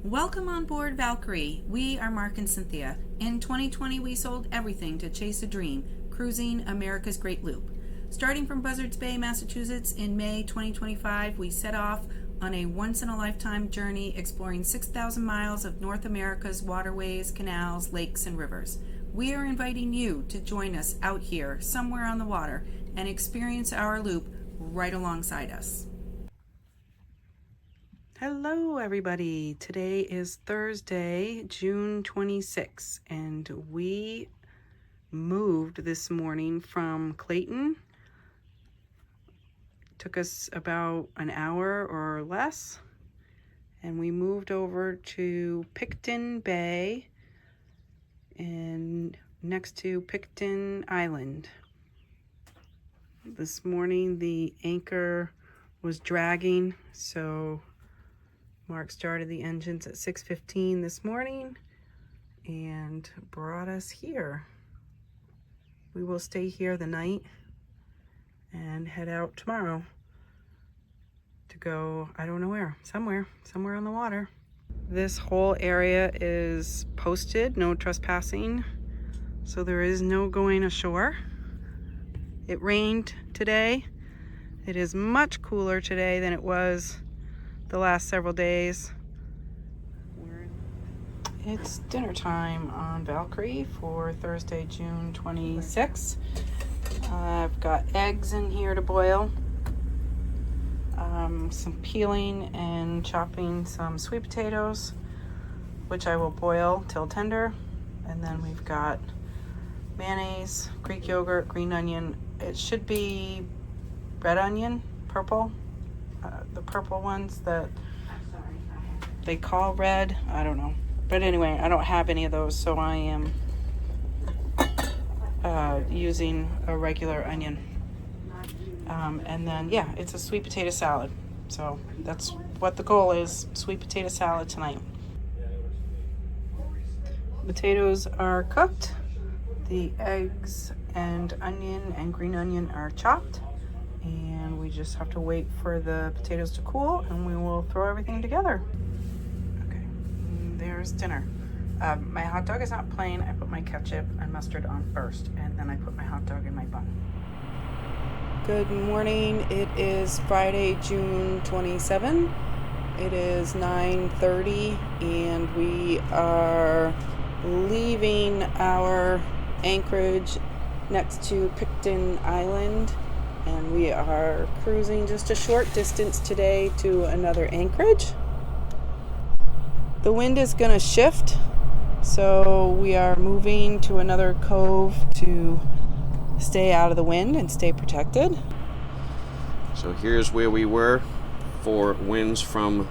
Welcome on board Valkyrie. We are Mark and Cynthia. In 2020, we sold everything to chase a dream, cruising America's Great Loop. Starting from Buzzards Bay, Massachusetts in May 2025, we set off on a once-in-a-lifetime journey exploring 6,000 miles of North America's waterways, canals, lakes, and rivers. We are inviting you to join us out here, somewhere on the water, and experience our loop right alongside us. Hello everybody, today is Thursday, June 26th, and we moved this morning from Clayton. Took us about an hour or less, and we moved over to Picton Bay and next to Picton Island. This morning the anchor was dragging, so Mark started the engines at 6:15 this morning and brought us here. We will stay here the night and head out tomorrow to go, I don't know where, somewhere on the water. This whole area is posted, no trespassing, so there is no going ashore. It rained today. It is much cooler today than it was the last several days. It's dinner time on Valkyrie for Thursday, June 26th. I've got eggs in here to boil, some peeling and chopping some sweet potatoes, which I will boil till tender, and then we've got mayonnaise, Greek yogurt, green onion. It should be red onion, purple. The purple ones that they call red, I don't know. But anyway, I don't have any of those, so I am using a regular onion. And then, yeah, it's a sweet potato salad. So that's what the goal is, sweet potato salad tonight. Potatoes are cooked. The eggs and onion and green onion are chopped. And we just have to wait for the potatoes to cool, and we will throw everything together. Okay, there's dinner. My hot dog is not plain. I put my ketchup and mustard on first, and then I put my hot dog in my bun. Good morning. It is Friday, June 27. It is 9:30, and we are leaving our anchorage next to Picton Island. And we are cruising just a short distance today to another anchorage. The wind is going to shift, so we are moving to another cove to stay out of the wind and stay protected. So here's where we were for winds from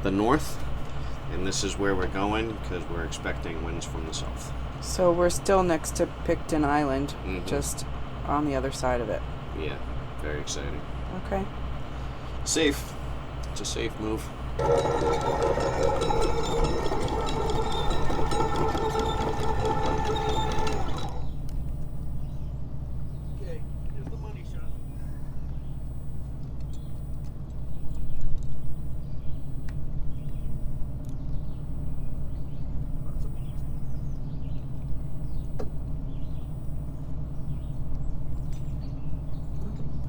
the north, and this is where we're going because we're expecting winds from the south. So we're still next to Picton Island, just on the other side of it. Yeah, very exciting. Okay. Safe. It's a safe move. Okay, here's the money shot.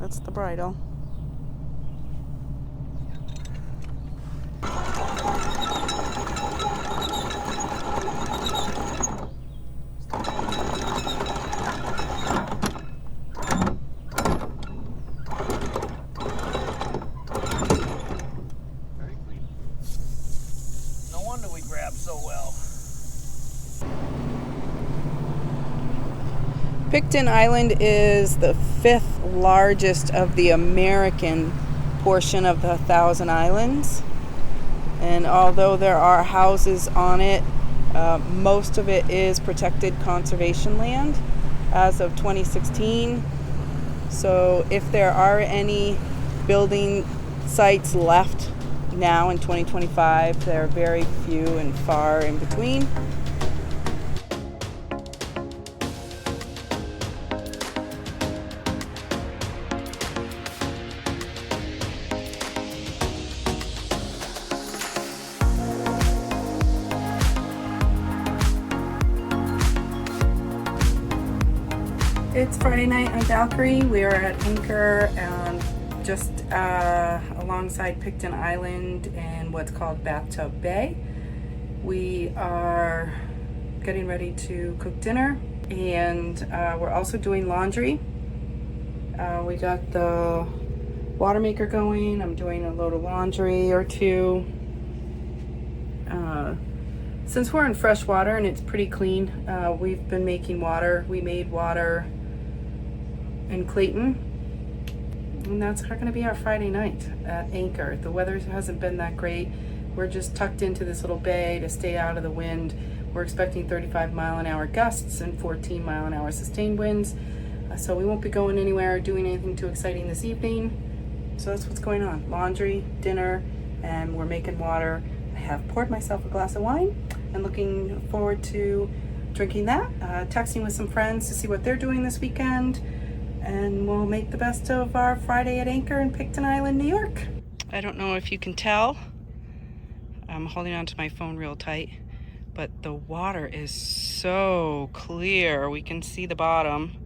That's the bridle. Very clean. No wonder we grab so well. Picton Island is the 5th largest of the American portion of the Thousand Islands. And although there are houses on it, most of it is protected conservation land as of 2016. So if there are any building sites left now in 2025, they're very few and far in between. It's Friday night on Valkyrie. We are at anchor just alongside Picton Island in what's called Bathtub Bay. We are getting ready to cook dinner, and we're also doing laundry. We got the water maker going. I'm doing a load of laundry or two. Since we're in fresh water and it's pretty clean, we've been making water. We made water in Clayton, and that's going to be our Friday night at anchor. The weather hasn't been that great. We're just tucked into this little bay to stay out of the wind. We're expecting 35-mile-an-hour gusts and 14-mile-an-hour sustained winds. So we won't be going anywhere or doing anything too exciting this evening. So that's what's going on. Laundry, dinner, and we're making water. I have poured myself a glass of wine and looking forward to drinking that. Texting with some friends to see what they're doing this weekend. And we'll make the best of our Friday at anchor in Picton Island, New York. I don't know if you can tell. I'm holding onto my phone real tight, but the water is so clear. We can see the bottom.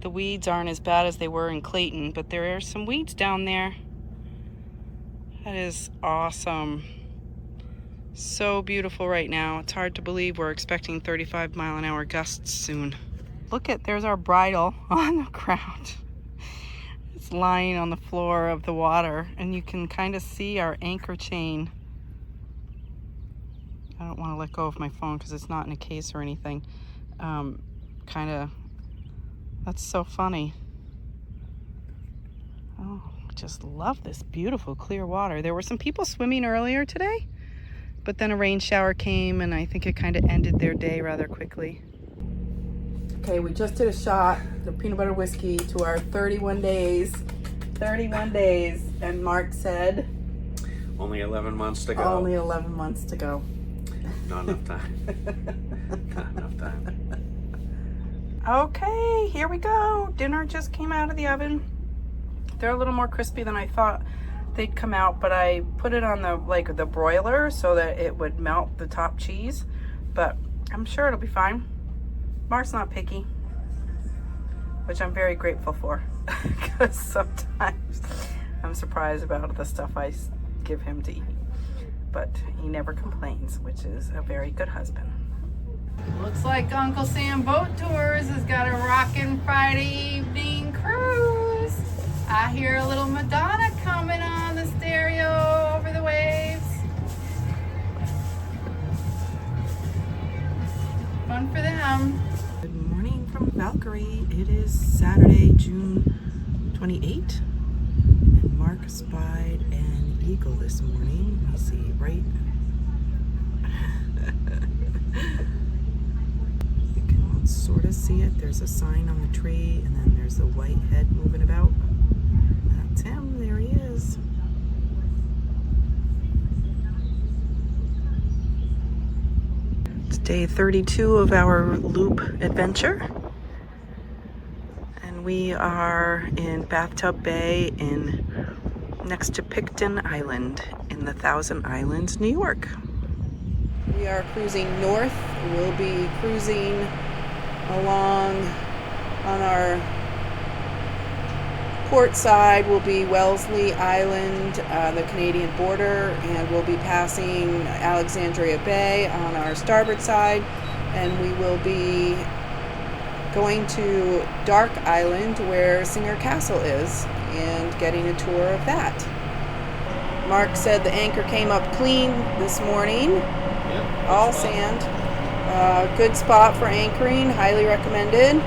The weeds aren't as bad as they were in Clayton, but there are some weeds down there. That is awesome. So beautiful right now. It's hard to believe we're expecting 35-mile-an-hour gusts soon. Look at, there's our bridle on the ground. It's lying on the floor of the water, and you can kind of see our anchor chain. I don't want to let go of my phone because it's not in a case or anything. That's so funny. Oh, just love this beautiful clear water. There were some people swimming earlier today, but then a rain shower came, and I think it kind of ended their day rather quickly. Okay, we just did a shot of peanut butter whiskey to our 31 days. 31 days, and Mark said... Only 11 months to go. Only 11 months to go. Not enough time. Not enough time. Okay, here we go. Dinner just came out of the oven. They're a little more crispy than I thought they'd come out, but I put it on the broiler so that it would melt the top cheese. But I'm sure it'll be fine. Mark's not picky, which I'm very grateful for, because sometimes I'm surprised about the stuff I give him to eat. But he never complains, which is a very good husband. Looks like Uncle Sam Boat Tours has got a rockin' Friday evening cruise. I hear a little Madonna coming on the stereo over the waves. Fun for them. Good morning from Valkyrie. It is Saturday, June 28th, and Mark spied an eagle this morning. You see, right? You can sort of see it. There's a sign on the tree, and then there's a white head moving about. That's him. There he is. It's day 32 of our loop adventure, and we are in Bathtub Bay next to Picton Island in the Thousand Islands, New York. We are cruising north. We'll be cruising along on our port side will be Wellesley Island, the Canadian border, and we'll be passing Alexandria Bay on our starboard side, and we will be going to Dark Island where Singer Castle is and getting a tour of that. Mark said the anchor came up clean this morning. Yep, all sand. Good spot for anchoring, highly recommended.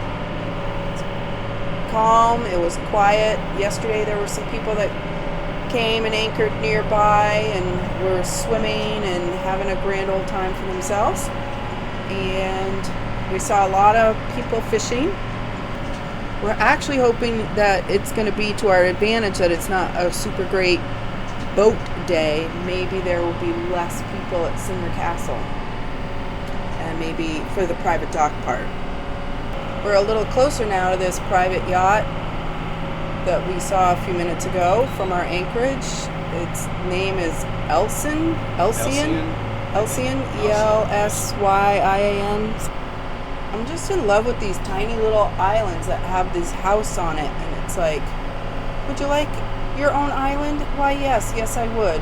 Calm, it was quiet. Yesterday there were some people that came and anchored nearby and were swimming and having a grand old time for themselves. And we saw a lot of people fishing. We're actually hoping that it's going to be to our advantage that it's not a super great boat day. Maybe there will be less people at Singer Castle, and maybe for the private dock part. We're a little closer now to this private yacht that we saw a few minutes ago from our anchorage. Its name is Elsian, E-L-S-Y-I-A-N. I'm just in love with these tiny little islands that have this house on it, and it's like, would you like your own island? Why, yes I would.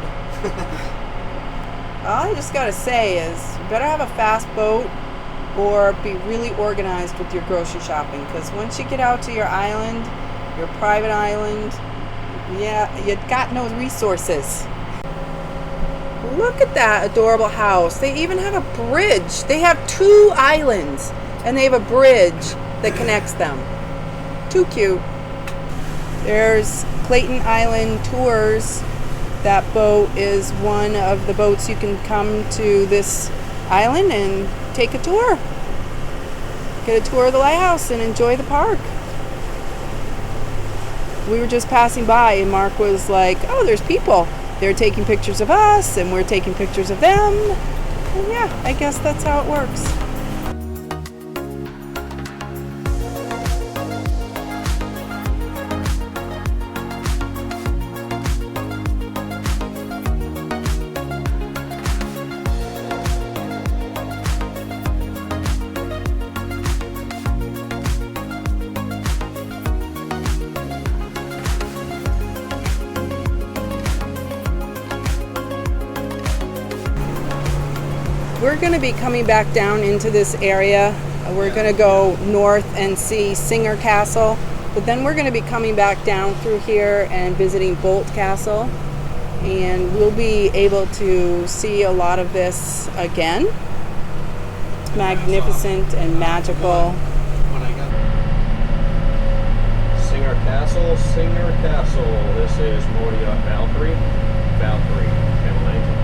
All I just gotta say is, you better have a fast boat or be really organized with your grocery shopping, because once you get out to your island, your private island, yeah, you got no resources. Look at that adorable house. They even have a bridge. They have 2 islands, and they have a bridge that connects them. Too cute. There's Clayton Island Tours. That boat is one of the boats you can come to this island and take a tour. Get a tour of the lighthouse and enjoy the park. We were just passing by and Mark was like, oh, there's people. They're taking pictures of us and we're taking pictures of them. And yeah, I guess that's how it works. We're going to be coming back down into this area. We're going to go north and see Singer Castle, but then we're going to be coming back down through here and visiting Bolt Castle, and we'll be able to see a lot of this again. It's magnificent and magical. Singer Castle, Singer Castle. This is Modia Valkyrie. Channel 19.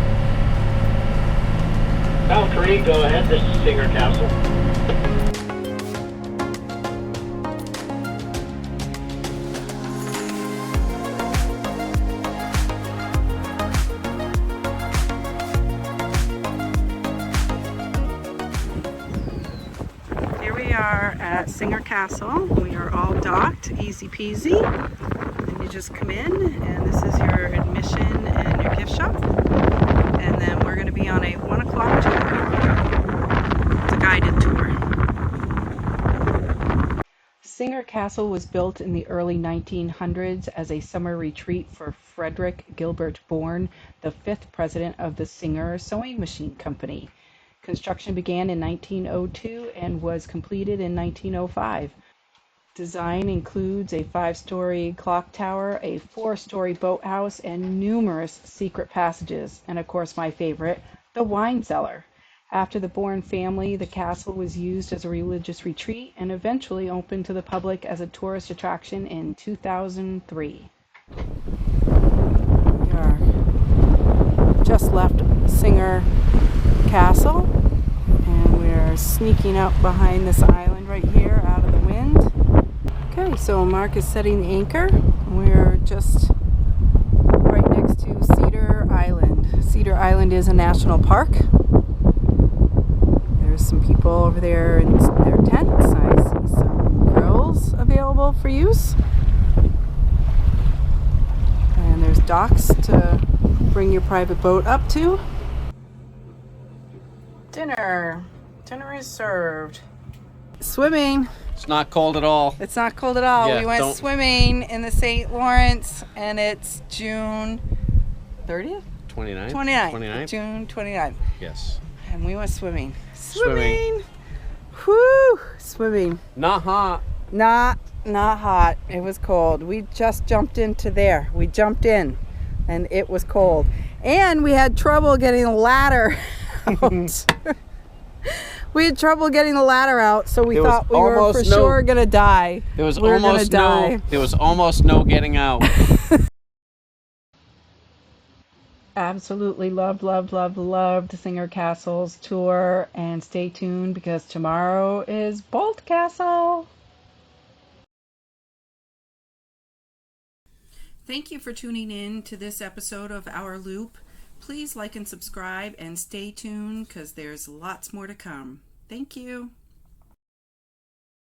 Valkyrie, go ahead. This is Singer Castle. Here we are at Singer Castle. We are all docked, easy peasy. And you just come in, and this is your admission and your gift shop. And then we're going to be on a 1 o'clock tour. It's a guided tour. Singer Castle was built in the early 1900s as a summer retreat for Frederick Gilbert Bourne, the 5th president of the Singer Sewing Machine Company. Construction began in 1902 and was completed in 1905. Design includes a 5-story clock tower, a 4-story boathouse, and numerous secret passages, and of course my favorite, the wine cellar. After the Bourne family, the castle was used as a religious retreat and eventually opened to the public as a tourist attraction in 2003. We are just left Singer Castle, and we're sneaking up behind this island right here out of the wind. Okay, so Mark is setting the anchor. We're just right next to Cedar Island. Cedar Island is a national park. There's some people over there in their tents. I see some grills available for use. And there's docks to bring your private boat up to. Dinner. Dinner is served. Swimming. It's not cold at all. It's not cold at all. Yeah, we went swimming in the St. Lawrence, and it's June 30th? 29th? 29th. June 29th. Yes. And we went swimming. Swimming. Whoo! Swimming. Not hot. Not hot. It was cold. We just jumped into there. We jumped in, and it was cold. And we had trouble getting the ladder out. We had trouble getting the ladder out, so we thought we were for sure gonna die. There was almost no getting out. Absolutely loved Singer Castle's tour, and stay tuned because tomorrow is Bolt Castle. Thank you for tuning in to this episode of Our Loop. Please like and subscribe and stay tuned because there's lots more to come. Thank you.